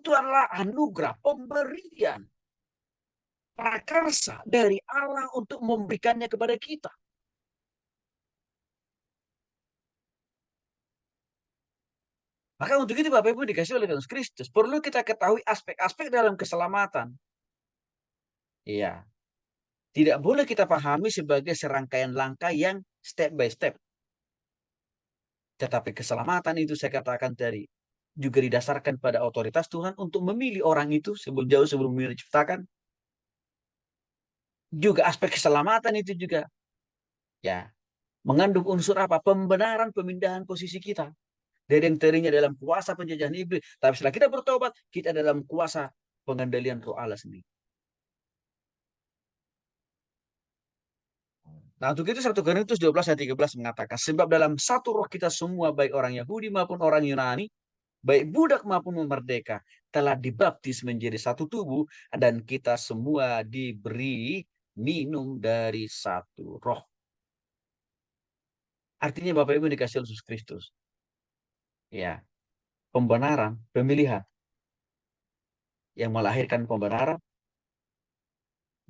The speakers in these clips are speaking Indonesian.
itu adalah anugerah, pemberian, prakarsa dari Allah untuk memberikannya kepada kita. Maka untuk itu Bapak Ibu dikasih oleh Yesus Kristus, perlu kita ketahui aspek-aspek dalam keselamatan. Iya, tidak boleh kita pahami sebagai serangkaian langkah yang step by step. Tetapi keselamatan itu saya katakan tadi juga didasarkan pada otoritas Tuhan untuk memilih orang itu jauh sebelum diciptakan. Juga aspek keselamatan itu juga ya mengandung unsur apa? Pembenaran pemindahan posisi kita. Dari yang tadinya dalam kuasa penjajahan iblis. Tapi setelah kita bertobat, kita dalam kuasa pengendalian roh Allah sendiri. Nah, untuk itu 1 Korintus 12 ayat 13 mengatakan, sebab dalam satu roh kita semua, baik orang Yahudi maupun orang Yunani, baik budak maupun merdeka, telah dibaptis menjadi satu tubuh, dan kita semua diberi minum dari satu roh. Artinya Bapak Ibu dikasih Yesus Kristus. Ya, pembenaran, pemilihan yang melahirkan pembenaran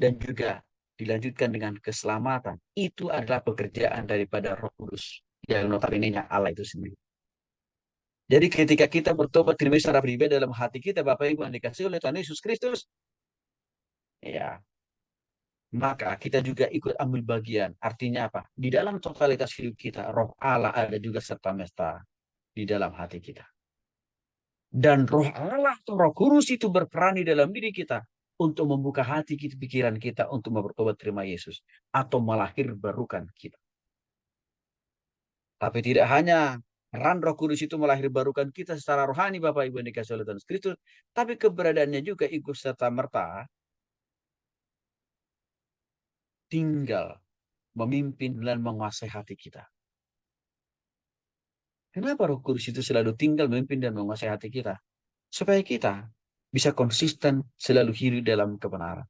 dan juga dilanjutkan dengan keselamatan. Itu adalah pekerjaan daripada Roh Kudus yang notabene-nya Allah itu sendiri. Jadi ketika kita bertobat terima secara pribadi dalam hati kita, Bapak Ibu yang dikasih oleh Tuhan Yesus Kristus, ya, maka kita juga ikut ambil bagian. Artinya apa? Di dalam totalitas hidup kita, Roh Allah ada juga serta-merta di dalam hati kita. Dan Roh Allah atau Roh Kudus itu berperan di dalam diri kita untuk membuka hati kita, pikiran kita untuk bertobat terima Yesus atau melahir barukan kita. Tapi tidak hanya peran Roh Kudus itu melahir barukan kita secara rohani, Bapak Ibu yang dikasih oleh Tuhan Kristus, tapi keberadaannya juga ikut serta merta tinggal memimpin dan menguasai hati kita. Kenapa Roh Kudus itu selalu tinggal memimpin dan menguasai hati kita? Supaya kita bisa konsisten selalu hidup dalam kebenaran.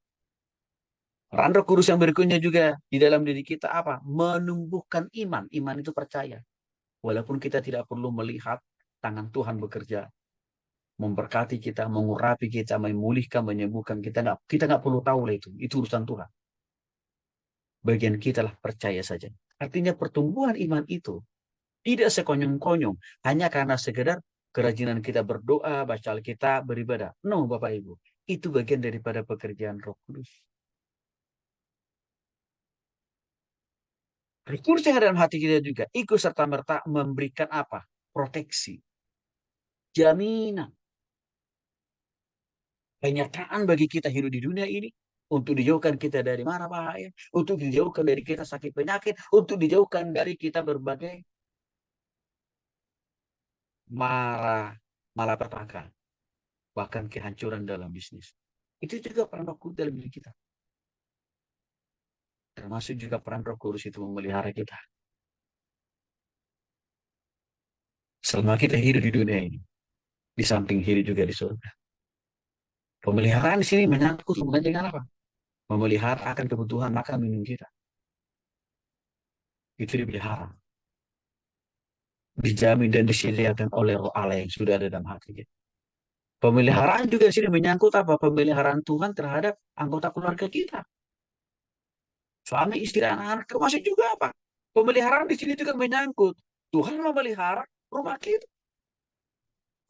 Peran Roh Kudus yang berikutnya juga di dalam diri kita apa? Menumbuhkan iman. Iman itu percaya. Walaupun kita tidak perlu melihat tangan Tuhan bekerja, memberkati kita, mengurapi kita, memulihkan, menyembuhkan kita nggak perlu tahu lah itu urusan Tuhan. Bagian kita lah percaya saja. Artinya pertumbuhan iman itu tidak sekonyong-konyong hanya karena sekedar kerajinan kita berdoa, baca Alkitab, beribadah. No, Bapak Ibu, itu bagian daripada pekerjaan Roh Kudus. Roh Kudus yang ada dalam hati kita juga ikut serta merta memberikan apa? Proteksi, jaminan, penyataan bagi kita hidup di dunia ini untuk dijauhkan kita dari mara bahaya, untuk dijauhkan dari kita sakit penyakit, untuk dijauhkan dari kita berbagai mara malapetaka, bahkan kehancuran dalam bisnis. Itu juga peran Roh Kudus dalam diri kita. Termasuk juga peran Roh Kudus itu memelihara kita. Selama kita hidup di dunia ini, di samping hidup juga di surga. Pemeliharaan di sini menyangkut hubungan dengan apa? Memelihara akan kebutuhan makan minum kita. Itu dipelihara, dijamin dan disediakan oleh Roh Allah yang sudah ada dalam hati kita. Pemeliharaan juga di sini menyangkut apa? Pemeliharaan Tuhan terhadap anggota keluarga kita. Suami, istri, anak-anak, termasuk juga apa? Pemeliharaan di sini juga menyangkut Tuhan memelihara rumah kita,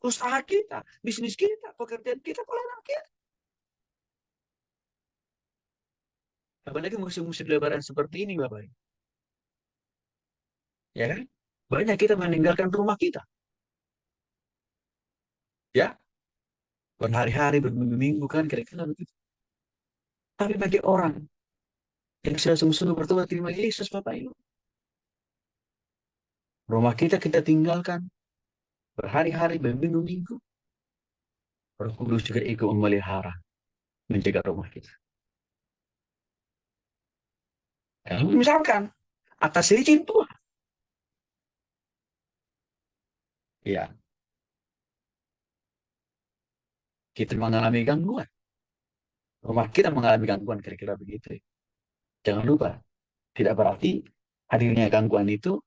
usaha kita, bisnis kita, pekerjaan kita, pelayanan kita. Apalagi musim-musim lebaran seperti ini, Bapak. Ya kan? Banyak kita meninggalkan rumah kita. Ya, berhari-hari, berminggu-minggu kan kira-kira begitu. Tapi bagi orang yang sudah sungguh-sungguh bertobat terima Yesus, Bapak Ibu, rumah kita tinggalkan berhari-hari, berminggu-minggu. Roh Kudus juga ikut memelihara, menjaga rumah kita. Ya, misalkan atas izin Tuhan, ya kita mengalami gangguan, rumah kita mengalami gangguan kira-kira begitu. Jangan lupa, tidak berarti hadirnya gangguan itu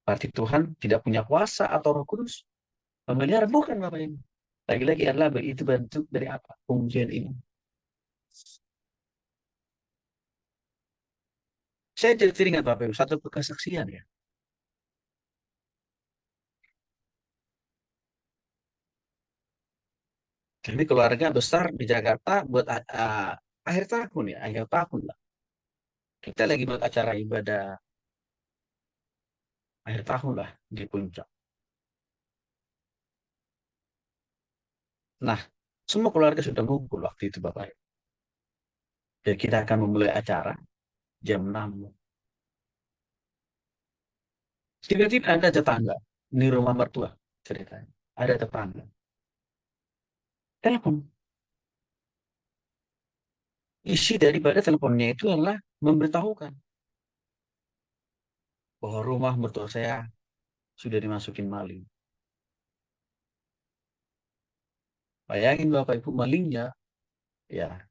berarti Tuhan tidak punya kuasa atau Roh Kudus memelihara, bukan Bapak Ibu. Lagi-lagi adalah itu bentuk dari apa? Pengujian iman. Saya jadi teringat Bapak Ibu, satu kesaksian ya. Kami keluarga besar di Jakarta buat akhir tahun ya, akhir tahun lah. Kita lagi buat acara ibadah akhir tahun lah di Puncak. Nah, semua keluarga sudah ngumpul waktu itu Bapak Ibu. Dan kita akan memulai acara jam 6. Tiba-tiba ada tetangga di rumah mertua ceritanya. Ada tetangga. Telepon. Isi daripada teleponnya itu adalah memberitahukan bahwa rumah mertua saya sudah dimasukin maling. Bayangin Bapak Ibu malingnya, ya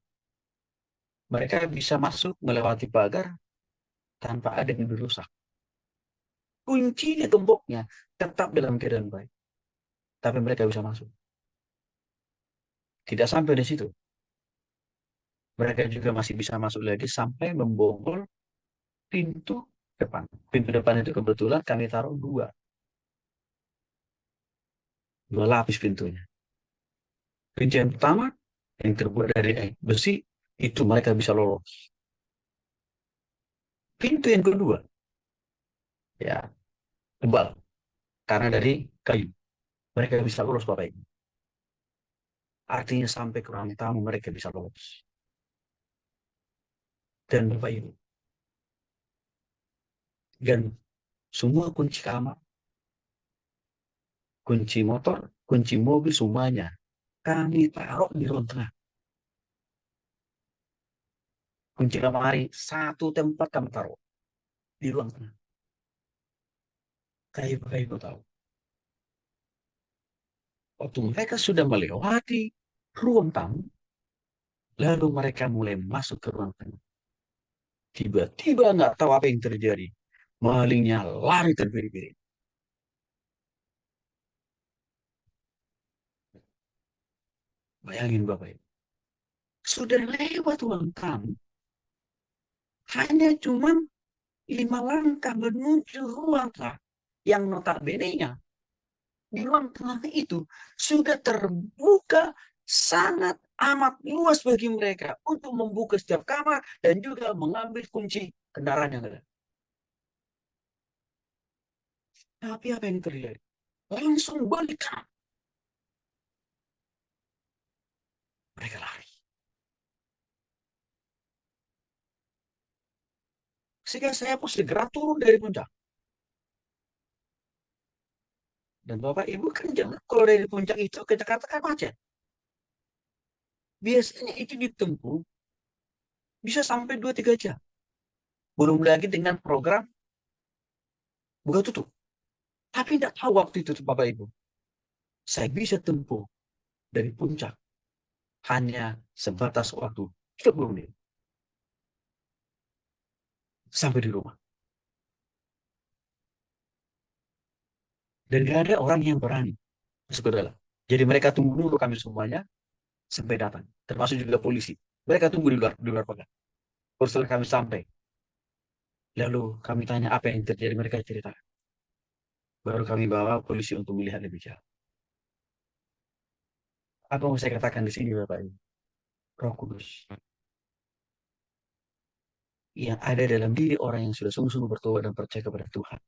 mereka bisa masuk melewati pagar tanpa ada yang dirusak. Kuncinya gemboknya tetap dalam keadaan baik, tapi mereka bisa masuk. Tidak sampai di situ, mereka juga masih bisa masuk lagi sampai membobol pintu depan. Pintu depan itu kebetulan kami taruh dua lapis pintunya. Pintu yang pertama yang terbuat dari besi itu mereka bisa lolos. Pintu yang kedua ya tebal karena dari kayu. Mereka bisa lolos Bapak Ibu. Artinya sampai ke ruang tamu mereka bisa lolos. Dan Bapak Ibu, dan semua kunci kamar, kunci motor, kunci mobil semuanya kami taruh di ruang tengah. Kunci lemari satu tempat kami taruh di ruang tengah. Bapak Ibu tahu. Waktu mereka sudah melewati ruang tamu, lalu mereka mulai masuk ke ruang tengah. Tiba-tiba nggak tahu apa yang terjadi. Malingnya lari terbiri-biri. Bayangin Bapak Ibu. Sudah lewat ruang tamu. Hanya cuma 5 langkah menuju ruang tengah. Yang notabene-nya di ruang tengah itu sudah terbuka sangat amat luas bagi mereka untuk membuka setiap kamar dan juga mengambil kunci kendaraan yang ada. Tapi apa yang terjadi? Langsung balik kanan. Mereka lari. Sehingga saya pun segera turun dari puncak. Dan Bapak Ibu kan jangan kalau dari puncak itu ke Jakarta kan macet. Biasanya itu ditempuh bisa sampai 2-3 jam. Belum lagi dengan program buka tutup. Tapi tidak tahu waktu itu Bapak Ibu. Saya bisa tempuh dari puncak hanya sebatas waktu 30 menit sampai di rumah. Dan gak ada orang yang berani masuk ke dalam. Jadi mereka tunggu dulu kami semuanya sampai datang. Termasuk juga polisi. Mereka tunggu di luar pagar. Setelah kami sampai, lalu kami tanya apa yang terjadi. Mereka cerita. Baru kami bawa polisi untuk melihat lebih jauh. Apa yang saya katakan di sini Bapak Ibu? Roh Kudus yang ada dalam diri orang yang sudah sungguh-sungguh bertobat dan percaya kepada Tuhan.